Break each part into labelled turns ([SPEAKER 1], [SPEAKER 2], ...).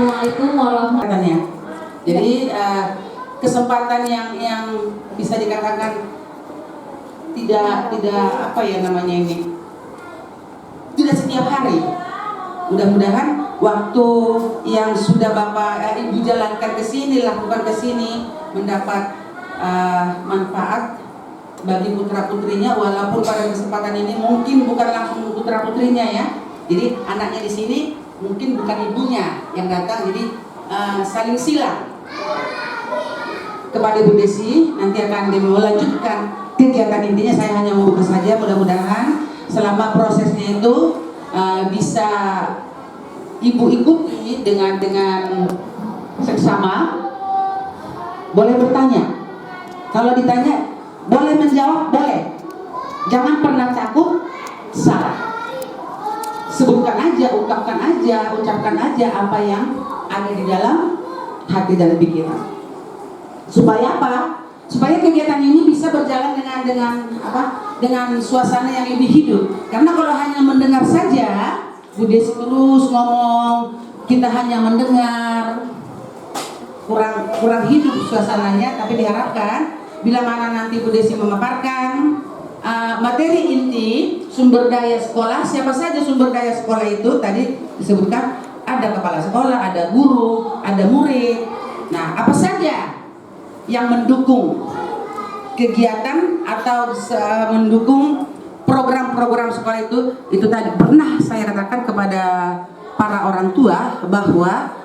[SPEAKER 1] Assalamualaikum warahmatullahi wabarakatuh.
[SPEAKER 2] Jadi kesempatan yang bisa dikatakan tidak apa ya namanya ini, tidak setiap hari. Mudah-mudahan waktu yang sudah Bapak Ibu jalankan ke sini, lakukan ke sini, mendapat manfaat bagi putra putrinya, walaupun pada kesempatan ini mungkin bukan langsung putra putrinya ya. Jadi anaknya di sini mungkin bukan ibunya yang datang, jadi saling silang. Kepada Bu Desi nanti akan melanjutkan kegiatan, intinya saya hanya membuka saja. Mudah-mudahan selama prosesnya itu bisa Ibu ikuti dengan seksama. Boleh bertanya, kalau ditanya boleh menjawab, boleh. Jangan pernah takut salah. Sebutkan aja, ucapkan aja apa yang ada di dalam hati dan pikiran. Supaya apa? Supaya kegiatan ini bisa berjalan dengan suasana yang lebih hidup. Karena kalau hanya mendengar saja, Bu Desi terus ngomong, kita hanya mendengar, kurang hidup suasananya. Tapi diharapkan bila mana nanti Bu Desi memaparkan materi inti sumber daya sekolah, siapa saja sumber daya sekolah itu tadi disebutkan, ada kepala sekolah, ada guru, ada murid. Nah, apa saja yang mendukung kegiatan atau mendukung program-program sekolah itu tadi pernah saya katakan kepada para orang tua bahwa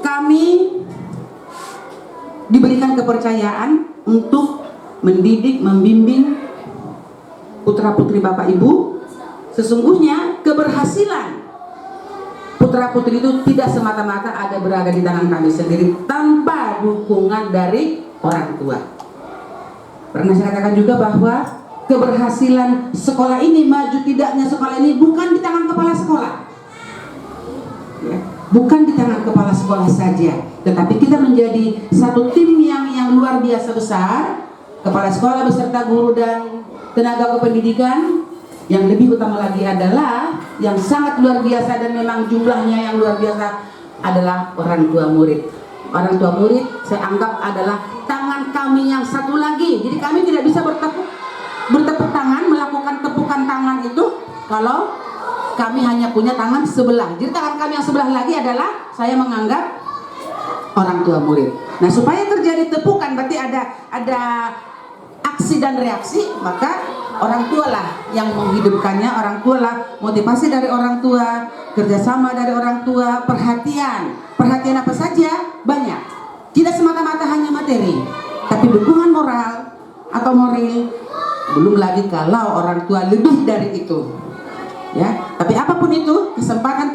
[SPEAKER 2] kami diberikan kepercayaan untuk mendidik, membimbing putra putri Bapak Ibu. Sesungguhnya keberhasilan putra putri itu tidak semata-mata berada di tangan kami sendiri tanpa dukungan dari orang tua. Pernah saya katakan juga bahwa keberhasilan sekolah ini, maju tidaknya sekolah ini bukan di tangan kepala sekolah ya, bukan di tangan kepala sekolah saja, tetapi kita menjadi satu tim yang luar biasa besar. Kepala sekolah beserta guru dan tenaga kependidikan. Yang lebih utama lagi adalah yang sangat luar biasa dan memang jumlahnya yang luar biasa adalah orang tua murid. Orang tua murid saya anggap adalah tangan kami yang satu lagi. Jadi kami tidak bisa bertepuk tangan, melakukan tepukan tangan itu kalau kami hanya punya tangan sebelah. Jadi tangan kami yang sebelah lagi adalah saya menganggap orang tua murid. Nah, supaya terjadi tepukan berarti ada aksi dan reaksi, maka orang tua lah yang menghidupkannya, orang tua lah, motivasi dari orang tua, kerjasama dari orang tua, perhatian apa saja banyak. Tidak semata-mata hanya materi, tapi dukungan moral atau moral, belum lagi kalau orang tua lebih dari itu. Ya, tapi apapun itu kesempatan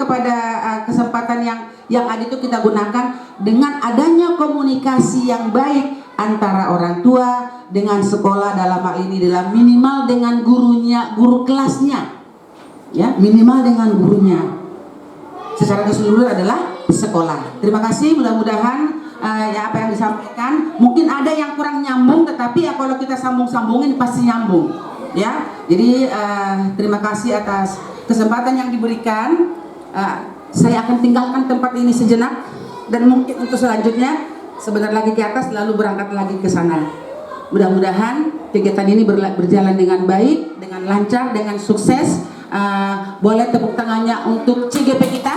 [SPEAKER 2] yang ada itu kita gunakan dengan adanya komunikasi yang baik antara orang tua dengan sekolah, dalam hal ini dalam minimal dengan gurunya, guru kelasnya, ya, minimal dengan gurunya. Secara keseluruhan adalah sekolah. Terima kasih, mudah-mudahan ya apa yang disampaikan mungkin ada yang kurang nyambung, tetapi ya kalau kita sambung-sambungin pasti nyambung. Ya, jadi terima kasih atas kesempatan yang diberikan. Saya akan tinggalkan tempat ini sejenak dan mungkin untuk selanjutnya sebentar lagi ke atas lalu berangkat lagi ke sana. Mudah-mudahan kegiatan ini berjalan dengan baik, dengan lancar, dengan sukses. Boleh tepuk tangannya untuk CGP kita.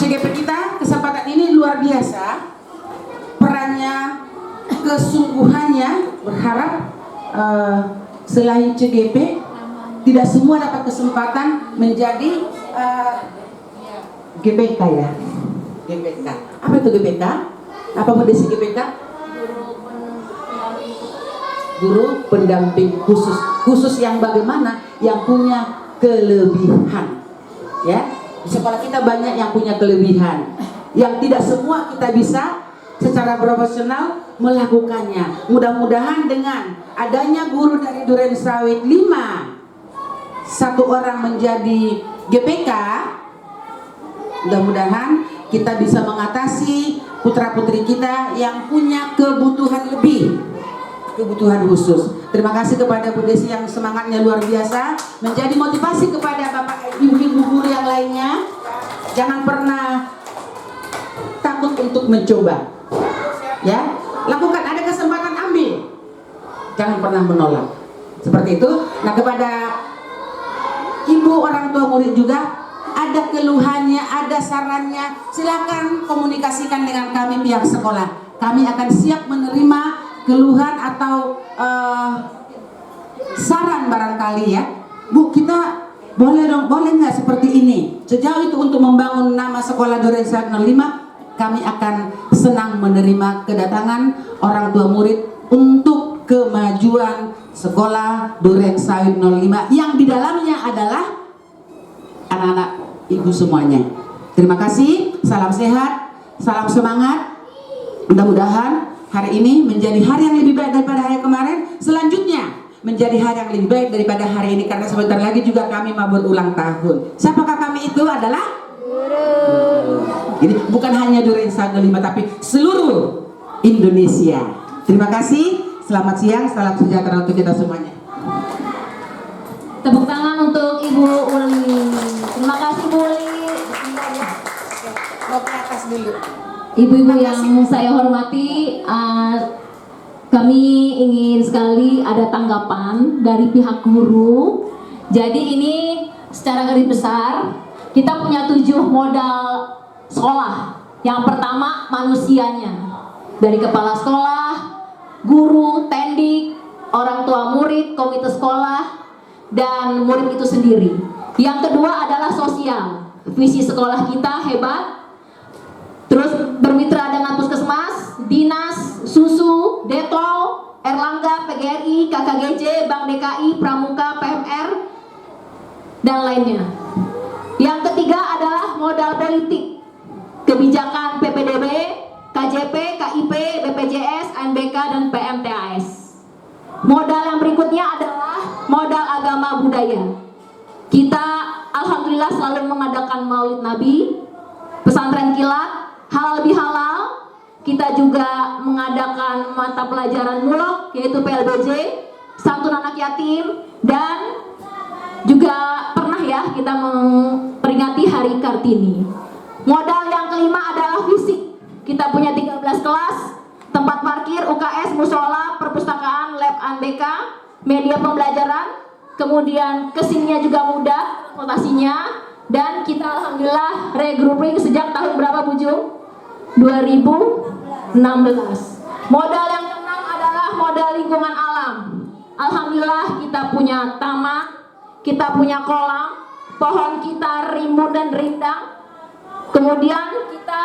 [SPEAKER 2] CGP kita, kesempatan ini luar biasa. Perannya, kesungguhannya, berharap selain CGP tidak semua dapat kesempatan menjadi GPK ya. GPK. Apa itu GPK? Apa medesi GPK? Guru pendamping khusus. Khusus yang bagaimana? Yang punya kelebihan. Ya, di sekolah kita banyak yang punya kelebihan. Yang tidak semua kita bisa secara profesional melakukannya. Mudah-mudahan dengan adanya guru dari Duren Sawit 5, satu orang menjadi GPK, mudah-mudahan kita bisa mengatasi putra-putri kita yang punya kebutuhan lebih, kebutuhan khusus. Terima kasih kepada Bu Desi yang semangatnya luar biasa, menjadi motivasi kepada Bapak Ibu guru yang lainnya. Jangan pernah takut untuk mencoba. Ya, lakukan, ada kesempatan ambil. Jangan pernah menolak. Seperti itu. Nah, kepada ibu orang tua murid juga, ada keluhannya, ada sarannya, silakan komunikasikan dengan kami pihak sekolah. Kami akan siap menerima keluhan atau saran barangkali ya. Bu, kita boleh dong, boleh nggak seperti ini? Sejauh itu untuk membangun nama sekolah Duren Sawit 05, kami akan senang menerima kedatangan orang tua murid untuk kemajuan sekolah Duren Sawit 05 yang di dalamnya adalah anak-anak ibu semuanya. Terima kasih, salam sehat, salam semangat. Mudah-mudahan hari ini menjadi hari yang lebih baik daripada hari kemarin. Selanjutnya menjadi hari yang lebih baik daripada hari ini, karena sebentar lagi juga kami mau berulang tahun. Siapakah kami itu? Adalah guru. Jadi bukan hanya Duren Sawit 05 tapi seluruh Indonesia. Terima kasih, selamat siang, salam sejahtera untuk kita semuanya.
[SPEAKER 3] Tepuk tangan untuk Ibu Uli. Terima kasih Bu Uli.
[SPEAKER 1] Mau ke atas dulu.
[SPEAKER 3] Ibu-ibu yang saya hormati, kami ingin sekali ada tanggapan dari pihak guru. Jadi ini secara garis besar kita punya 7 modal sekolah. Yang pertama manusianya, dari kepala sekolah, guru, tendik, orang tua murid, komite sekolah, dan murid itu sendiri. Yang kedua adalah sosial. Visi sekolah kita hebat. Terus bermitra dengan puskesmas, dinas, susu, Detol, Erlangga, PGRI, KKGJ, Bank DKI, Pramuka, PMR, dan lainnya. Yang ketiga adalah modal politik, kebijakan PPDB, KJP, KIP, BPJS, ANBK, dan PMTAS. Modal yang berikutnya adalah modal agama budaya. Kita alhamdulillah selalu mengadakan Maulid Nabi, pesantren kilat, halal bihalal. Kita juga mengadakan mata pelajaran mulok, yaitu PLBJ, santun anak yatim, dan juga pernah ya kita memperingati Hari Kartini. Modal yang kelima adalah fisik. Kita punya 13 kelas, tempat parkir, UKS, musola, perpustakaan, lab ANBK, media pembelajaran, kemudian kesininya juga mudah transportasinya, dan kita alhamdulillah regrouping sejak tahun berapa Bu Jung? 2016. Modal yang keenam adalah modal lingkungan alam. Alhamdulillah kita punya taman, kita punya kolam, pohon kita rimbun dan rindang. Kemudian kita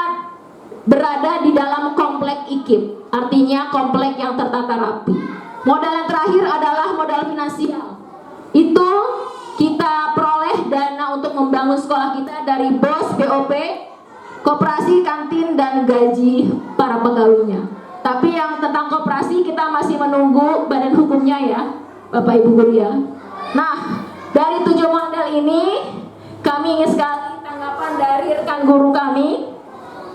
[SPEAKER 3] berada di dalam komplek IKIP, artinya komplek yang tertata rapi. Modal yang terakhir adalah modal finansial. Itu kita peroleh dana untuk membangun sekolah kita dari BOS, BOP, koperasi, kantin, dan gaji para pegawainya. Tapi yang tentang koperasi kita masih menunggu badan hukumnya ya, Bapak Ibu guru ya. Nah, dari 7 modal ini kami ingin sekali tanggapan dari rekan guru kami.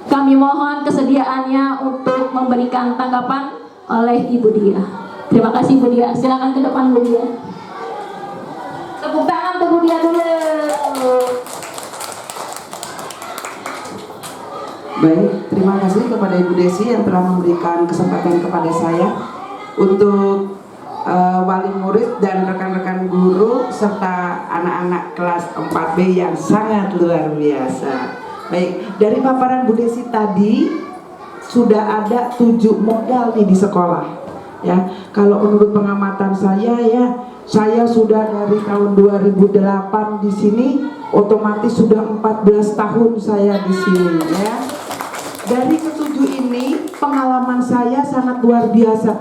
[SPEAKER 3] Kami mohon kesediaannya untuk memberikan tanggapan oleh Ibu Dia. Terima kasih Bu Dia. Silakan ke depan Bu Dia. Tepuk tangan untuk Bu Dia dulu.
[SPEAKER 2] Baik, terima kasih kepada Ibu Desi yang telah memberikan kesempatan kepada saya untuk wali murid dan rekan-rekan guru serta anak-anak kelas 4B yang sangat luar biasa. Baik, dari paparan Bu Desi tadi sudah ada 7 modal nih di sekolah. Ya, kalau menurut pengamatan saya ya, saya sudah dari tahun 2008 di sini, otomatis sudah 14 tahun saya di sini ya. Dari ketujuh ini pengalaman saya sangat luar biasa.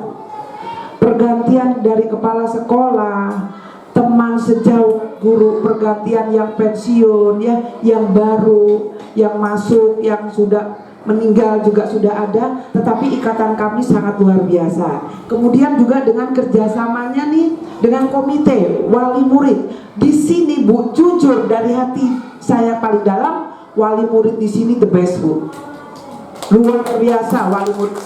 [SPEAKER 2] Pergantian dari kepala sekolah, teman sejauh guru, pergantian yang pensiun ya, yang baru, yang masuk, yang sudah meninggal juga sudah ada, tetapi ikatan kami sangat luar biasa. Kemudian juga dengan kerjasamanya nih dengan komite wali murid. Di sini Bu, jujur dari hati saya paling dalam, wali murid di sini the best Bu. Luar biasa wali murid.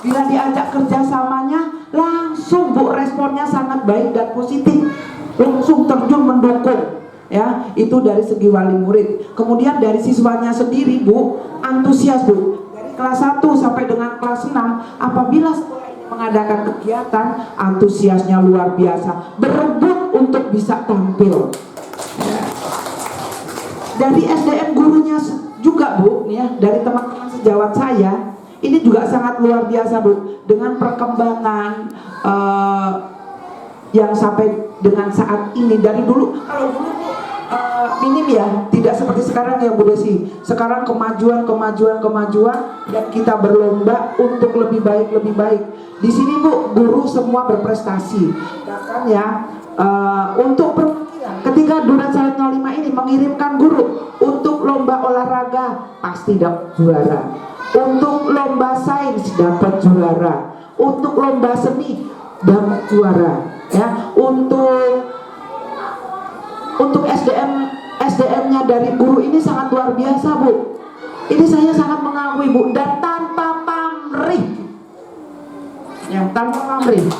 [SPEAKER 2] Bila diajak kerjasamanya langsung Bu, responnya sangat baik dan positif, langsung terjun mendukung. ya, itu dari segi wali murid. Kemudian dari siswanya sendiri Bu, antusias Bu, dari kelas 1 sampai dengan kelas 6 apabila sekolah ini mengadakan kegiatan, antusiasnya luar biasa, berebut untuk bisa tampil ya. Dari SDM gurunya juga Bu, ya, dari teman-teman sejawat saya ini juga sangat luar biasa Bu, dengan perkembangan yang sampai dengan saat ini. Dari dulu, kalau dulu minim ya, tidak seperti sekarang ya Bu Desi. Sekarang kemajuan dan kita berlomba untuk lebih baik. Di sini Bu, guru semua berprestasi. Bahkan ya untuk ketika Duren Sawit 05 ini mengirimkan guru untuk lomba olahraga pasti dapat juara. Untuk lomba sains dapat juara, untuk lomba seni dapat juara, ya. Untuk SDM-nya dari guru ini sangat luar biasa Bu. Ini saya sangat mengakui Bu, dan tanpa pamrih, ya, tanpa pamrih,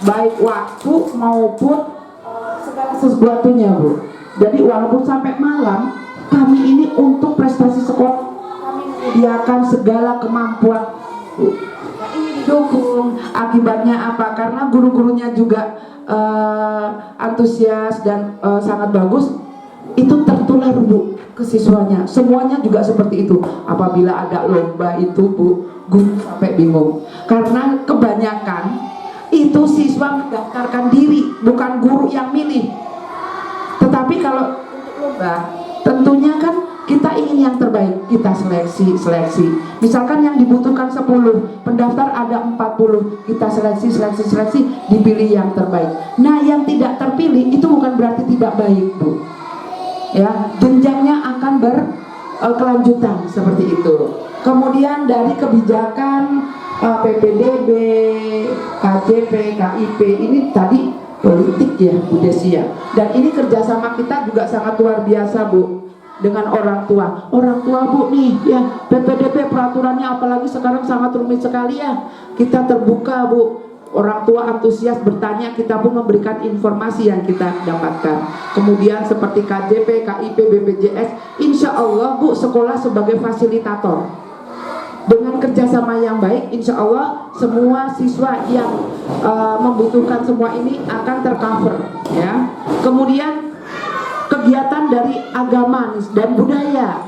[SPEAKER 2] baik waktu maupun segala sesuatunya Bu. Jadi walaupun sampai malam, kami ini untuk prestasi sekolah menyediakan segala kemampuan Bu. Nah, ini didukung. Akibatnya apa? Karena guru-gurunya juga antusias dan sangat bagus. Itu tertular Bu ke siswanya. Semuanya juga seperti itu. Apabila ada lomba itu Bu, guru sampai bingung. Karena kebanyakan itu siswa mendaftarkan diri, bukan guru yang milih. Tetapi kalau untuk lomba, tentunya kan kita ingin yang terbaik, kita seleksi. Misalkan yang dibutuhkan 10, pendaftar ada 40, kita seleksi, dipilih yang terbaik. Nah, yang tidak terpilih itu bukan berarti tidak baik Bu. Ya, jenjangnya akan berkelanjutan seperti itu. Kemudian dari kebijakan PPDB, KJP, KIP ini tadi politik ya Bu Desi ya. Dan ini kerjasama kita juga sangat luar biasa Bu, dengan orang tua Bu nih ya. PPDB peraturannya apalagi sekarang sangat rumit sekali ya. Kita terbuka Bu, orang tua antusias bertanya, kita pun memberikan informasi yang kita dapatkan. Kemudian seperti KJP, KIP, BPJS, insya Allah Bu, sekolah sebagai fasilitator. Dengan kerjasama yang baik, insya Allah semua siswa yang membutuhkan semua ini akan tercover ya. Kemudian kegiatan dari agama dan budaya,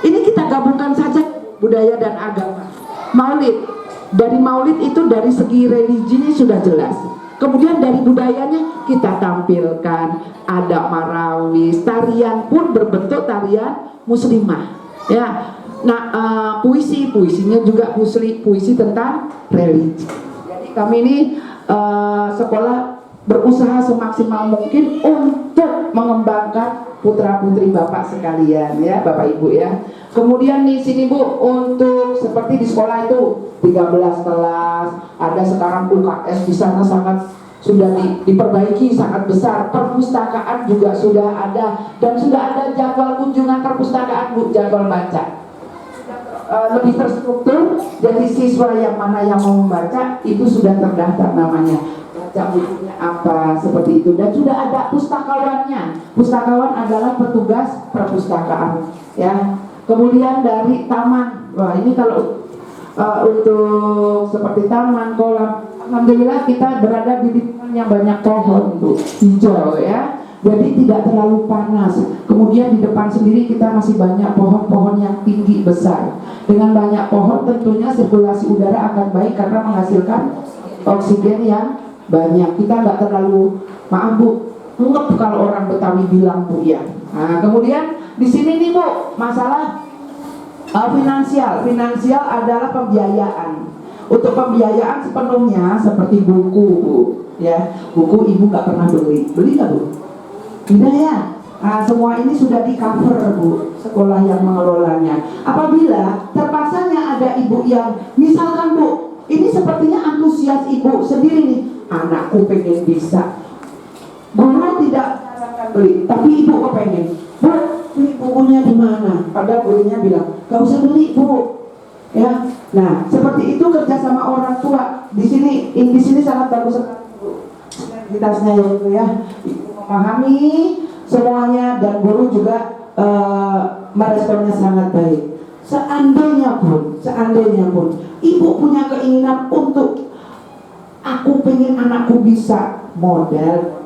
[SPEAKER 2] ini kita gabungkan saja budaya dan agama. Maulid, dari maulid itu dari segi religinya sudah jelas. Kemudian dari budayanya kita tampilkan, ada marawis, tarian pun berbentuk tarian muslimah ya. Nah, puisinya juga puisi tentang religi. Jadi kami ini sekolah berusaha semaksimal mungkin untuk mengembangkan putra-putri Bapak sekalian ya, Bapak Ibu ya. Kemudian di sini Bu, untuk seperti di sekolah itu 13 kelas, ada sekarang UKS di sana sangat sudah diperbaiki sangat besar. Perpustakaan juga sudah ada, dan sudah ada jadwal kunjungan perpustakaan Bu, jadwal baca. Lebih terstruktur, jadi siswa yang mana yang mau membaca itu sudah terdaftar namanya, baca bukunya apa, seperti itu. Dan sudah ada pustakawannya. Pustakawan adalah petugas perpustakaan ya. Kemudian dari taman, wah ini kalau untuk seperti taman, kolam, alhamdulillah kita berada di lingkungan yang banyak pohon Bu, hijau ya. Jadi tidak terlalu panas. Kemudian di depan sendiri kita masih banyak pohon-pohon yang tinggi besar. Dengan banyak pohon tentunya sirkulasi udara akan baik karena menghasilkan oksigen yang banyak. Kita nggak terlalu, maaf Bu, ngep kalau orang Betawi bilang Bu ya. Nah, kemudian di sini nih Bu, masalah finansial. Finansial adalah pembiayaan. Untuk pembiayaan sepenuhnya seperti buku Bu ya. Buku Ibu nggak pernah beli nggak Bu? Tidak ya. Nah, semua ini sudah di cover Bu, sekolah yang mengelolanya. Apabila terpaksanya ada ibu yang misalkan Bu, ini sepertinya antusias ibu sendiri nih, anakku pengen bisa, guru tidak beli, tapi ibu kepengen, Bu, beli bukunya di mana? Padahal gurunya bilang, gak usah beli Bu. Ya, nah seperti itu kerjasama orang tua di sini sangat bagus sekali Bu.
[SPEAKER 4] aktivitasnya ya Ibu ya. Ibu memahami semuanya dan guru juga meresponnya sangat baik. Seandainya pun Ibu punya keinginan untuk aku pengen anakku bisa modal,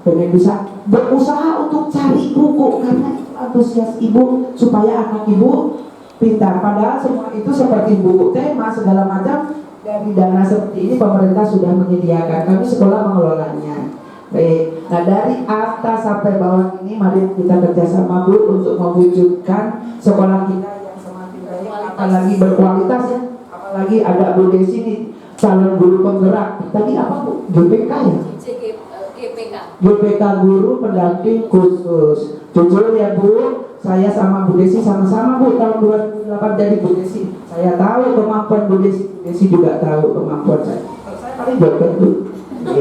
[SPEAKER 4] pengen bisa berusaha untuk cari buku karena itu antusias Ibu supaya anak Ibu pintar. Padahal semua itu seperti buku tema segala macam dari dana seperti ini pemerintah sudah menyediakan. Kami sekolah mengelolanya. Baik, nah dari atas sampai bawah ini mari kita kerjasama Bu untuk mewujudkan sekolah kita yang semakin baik, apalagi berkualitas ya. Apalagi ada Bu Desi nih, calon guru penggerak. Tadi apa Bu? GPK ya? GPK guru pendamping khusus. Jujur ya Bu, saya sama Bu Desi sama-sama Bu tahun 2008 jadi Bu Desi. Saya tahu kemampuan Bu Desi, Bu Desi juga tahu kemampuan saya. Saya paling joget Bu. Ya,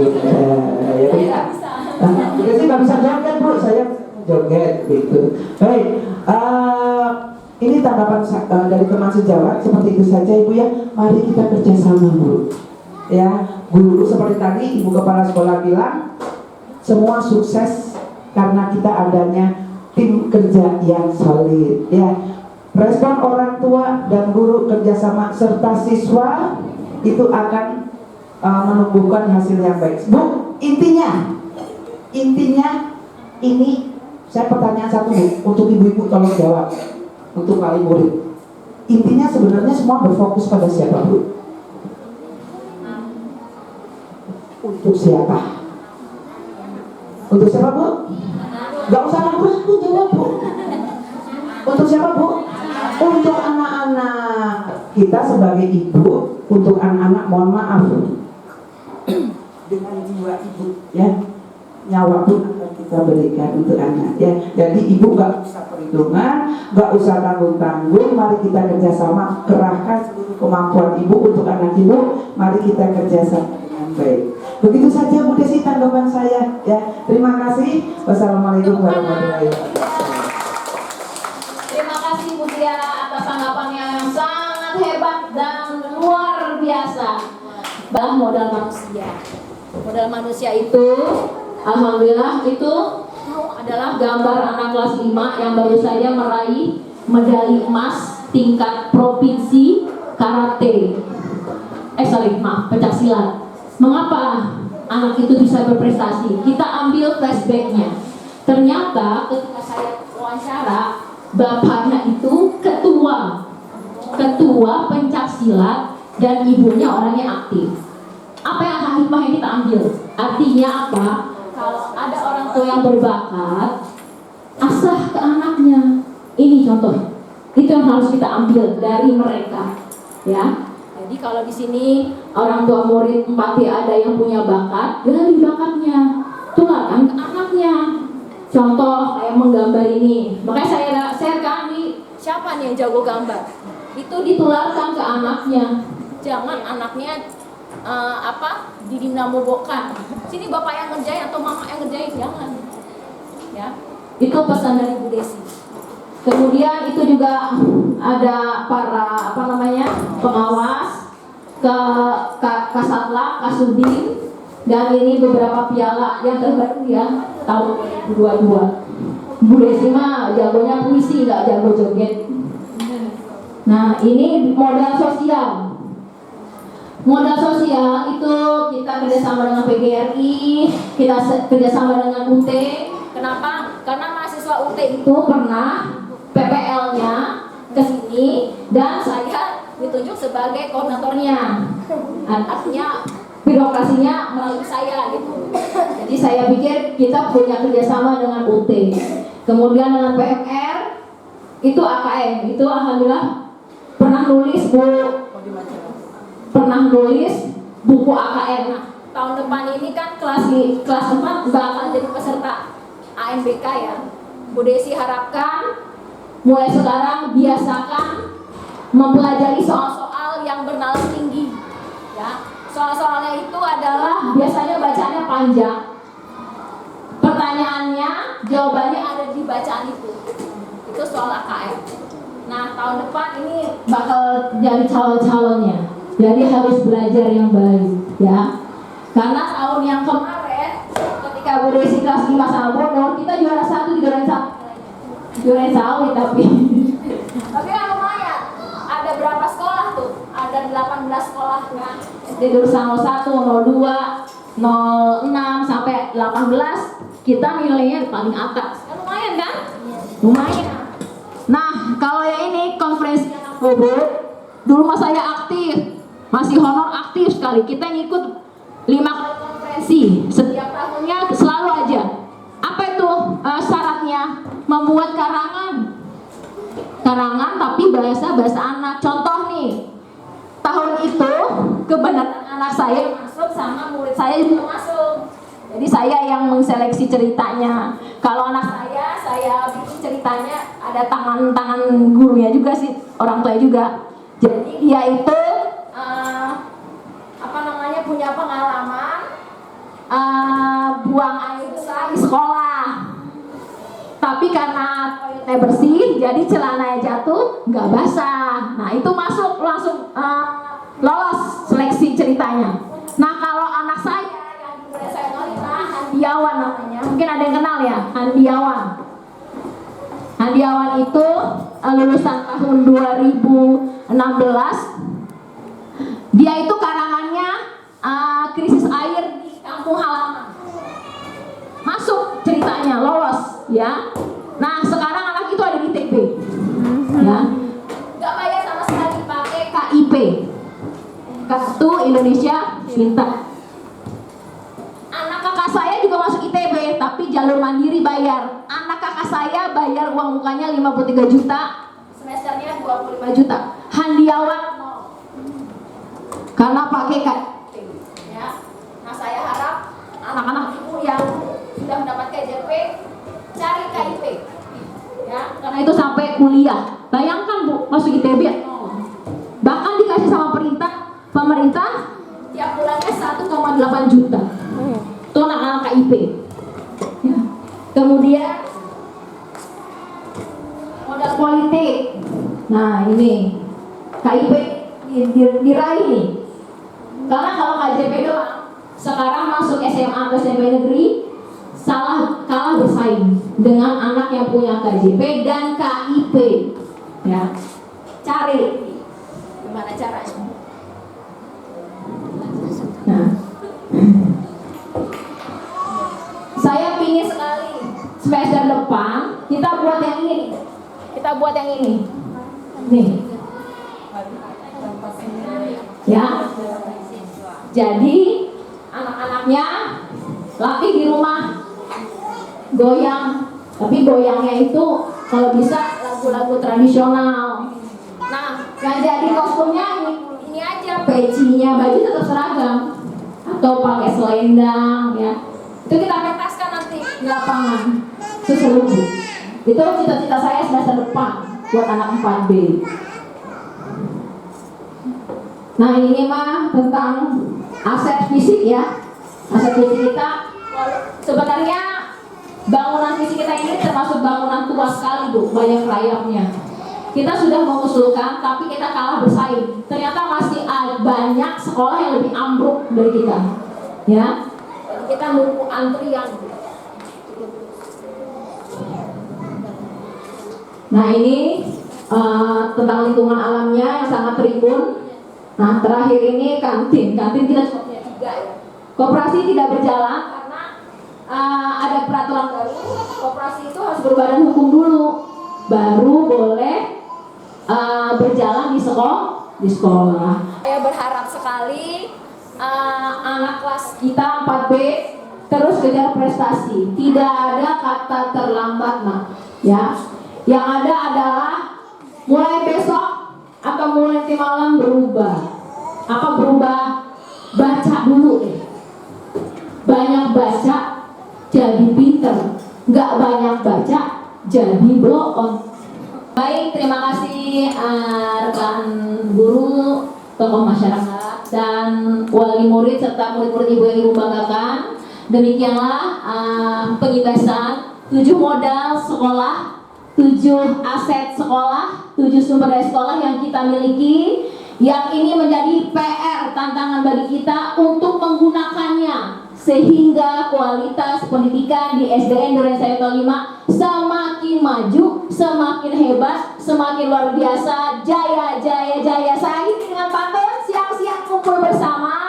[SPEAKER 4] Bu Desi nggak bisa joget Bu, saya joget gitu. Baik, ini tanggapan dari teman sejawat seperti itu saja Ibu ya. Mari kita kerjasama Bu. Ya, guru seperti tadi Ibu Kepala Sekolah bilang, semua sukses karena kita adanya tim kerja yang solid. Ya, respon orang tua dan guru kerjasama serta siswa itu akan menumbuhkan hasil yang baik. Bu, intinya ini saya pertanyaan satu Bu, untuk ibu-ibu tolong jawab untuk wali murid. Intinya sebenarnya semua berfokus pada siapa Bu? Untuk siapa? Untuk siapa Bu? Gak usah ragu-ragu jawab Bu. Untuk siapa Bu? Untuk anak-anak kita sebagai ibu, untuk anak-anak mohon maaf dengan jiwa ibu ya, nyawa pun akan kita berikan untuk anak ya. Jadi ibu gak usah perhitungan, gak usah tanggung-tanggung. Mari kita kerjasama, kerahkan seluruh kemampuan ibu untuk anak ibu. Mari kita kerjasama dengan baik. Begitu saja Bu Desi tanggapan saya ya. Terima kasih. Wassalamualaikum warahmatullahi wabarakatuh.
[SPEAKER 3] Terima kasih Bu Tia atas tanggapannya yang sangat hebat dan luar biasa. Modal manusia. Modal manusia itu, alhamdulillah itu adalah gambar anak kelas 5 yang baru saja meraih medali emas tingkat provinsi karate. Pencak silat. Mengapa anak itu bisa berprestasi? Kita ambil flashbacknya. Ternyata ketika saya wawancara, bapaknya itu ketua pencak silat dan ibunya orangnya aktif. Apa yang hikmah yang kita ambil? Artinya apa? Kalau ada orang tua yang berbakat, asah ke anaknya. Ini contoh. Itu yang harus kita ambil dari mereka, ya. Jadi kalau di sini orang tua murid 4D ada yang punya bakat, gali bakatnya, tularkan ke anaknya. Contoh kayak menggambar ini, makanya saya sharekan nih, siapa nih yang jago gambar? Itu ditularkan ke anaknya. Jangan anaknya didinamobokan. Sini bapak yang ngerjain atau mama yang ngerjain, jangan. Ya, itu pesan dari Bu Desi. Kemudian itu juga ada para pengawas ke Kasatla, Kasudin, dan ini beberapa piala yang terbaru ya tahun 2022. Bu Desi mah jagonya puisi, nggak jago joget. Nah ini modal sosial. Modal sosial itu kita kerjasama dengan PGRI, kita kerjasama dengan UT. Kenapa? Karena mahasiswa UT itu pernah PPL-nya ke sini dan saya ditunjuk sebagai koordinatornya. Artinya birokrasinya melalui saya gitu. Jadi saya pikir kita punya kerjasama dengan UT. Kemudian dengan PMR itu AKM, itu alhamdulillah pernah nulis buku AKM. Nah, tahun depan ini kan kelas 4 bakal jadi peserta ANBK ya. Bu Desi harapkan mulai sekarang biasakan mempelajari soal-soal yang bernalar tinggi ya. Soal-soalnya itu adalah biasanya bacaannya panjang, pertanyaannya jawabannya ada di bacaan itu soal AKM. Nah tahun depan ini bakal jadi calon-calonnya, jadi harus belajar yang baik ya. Karena tahun yang kemarin ketika Bu Desi kelas 5 sama Bonor, kita juara 1 di Duren Sawit tapi tapi kan lumayan. Ada berapa sekolah tuh? Ada 18 sekolah kan. SD Dursang 01, 02, 06 sampai 18 kita nilainya paling atas. Kan lumayan kan? Lumayan. Nah, kalau yang ini konferensi anak bobo, dulu mas saya aktif, masih honor aktif sekali. Kita ngikut 5 kali konferensi setiap tahunnya selalu aja. Apa itu syaratnya? Membuat karangan tapi bahasa anak. Contoh nih, tahun itu kebenaran anak saya masuk sama murid saya juga masuk. Jadi saya yang menseleksi ceritanya. Kalau anak saya bikin ceritanya ada tangan gurunya juga sih, orang tua juga. Jadi dia itu punya pengalaman buang air besar di sekolah. Tapi karena toiletnya bersih, jadi celananya jatuh nggak basah. Nah itu masuk langsung lolos seleksi ceritanya. Nah kalau anak saya yang di saya Handiawan namanya, mungkin ada yang kenal ya, Handiawan. Handiawan itu lulusan tahun 2016. Dia itu karangannya krisis air di kampung halaman. Masuk ceritanya, lolos ya. Nah sekarang anak itu ada di TP ya. Gak bayar sama sekali, pakai KIP, Kartu Indonesia Pintar. Anak kakak saya juga masuk ITB, tapi jalur mandiri bayar. Anak kakak saya bayar uang mukanya 53 juta, semesternya 25 juta. Handiawan karena pakai KIP ya. Nah saya harap anak-anak ibu yang sudah mendapat KJP cari KIP ya, karena itu sampai kuliah. Bayangkan Bu, masuk ITB bahkan dikasih sama pemerintah tiap bulannya 1,8 juta. Itu anak-anak KIP ya. Kemudian modal politik. Nah ini KIP diraih nih. Karena kalau KJP doang, sekarang masuk SMA atau SMP negeri kalah bersaing dengan anak yang punya KJP dan KIP ya. Cari gimana caranya. Nah saya pingin sekali semester depan kita buat yang ini nih ya. Jadi anak-anaknya latih di rumah goyang, tapi goyangnya itu kalau bisa lagu-lagu tradisional. Nah yang jadi kostumnya ini aja, pecinya, baju tetap seragam atau pakai selendang ya. Itu kita pentaskan nanti di lapangan seseluruh. Itu cita-cita saya semester depan buat anak 4B. Nah ini mah tentang aset fisik ya. Aset fisik kita sebenarnya bangunan fisik kita ini termasuk bangunan tua sekali Bu, banyak rayapnya. Kita sudah mengusulkan tapi kita kalah bersaing. Ternyata masih banyak sekolah yang lebih ambruk dari kita ya. Kita nunggu antrian. Nah ini tentang lingkungan alamnya yang sangat rimbun. Nah terakhir ini kantin kita cuma punya 3 ya. Koperasi tidak berjalan karena ada peraturan baru. Koperasi itu harus berbadan hukum dulu, baru boleh berjalan di sekolah. Saya berharap sekali anak kelas kita 4B terus kejar prestasi. Tidak ada kata terlambat nak ya. Yang ada adalah mulai besok atau mulai nanti malam berubah. Apa berubah? Baca dulu deh. Banyak baca jadi pinter, nggak banyak baca jadi bloon. Baik, terima kasih rekan guru, tokoh masyarakat dan wali murid serta murid-murid ibu yang ibu banggakan. Demikianlah pengibasan 7 modal sekolah, 7 aset sekolah, 7 sumber daya sekolah yang kita miliki, Yang ini menjadi PR tantangan bagi kita untuk menggunakannya sehingga kualitas pendidikan di SDN Duren Sayuto 5 semakin maju, semakin hebat, semakin luar biasa. Jaya, jaya, jaya. Saya ingin dengan pantun siang-siang kumpul bersama.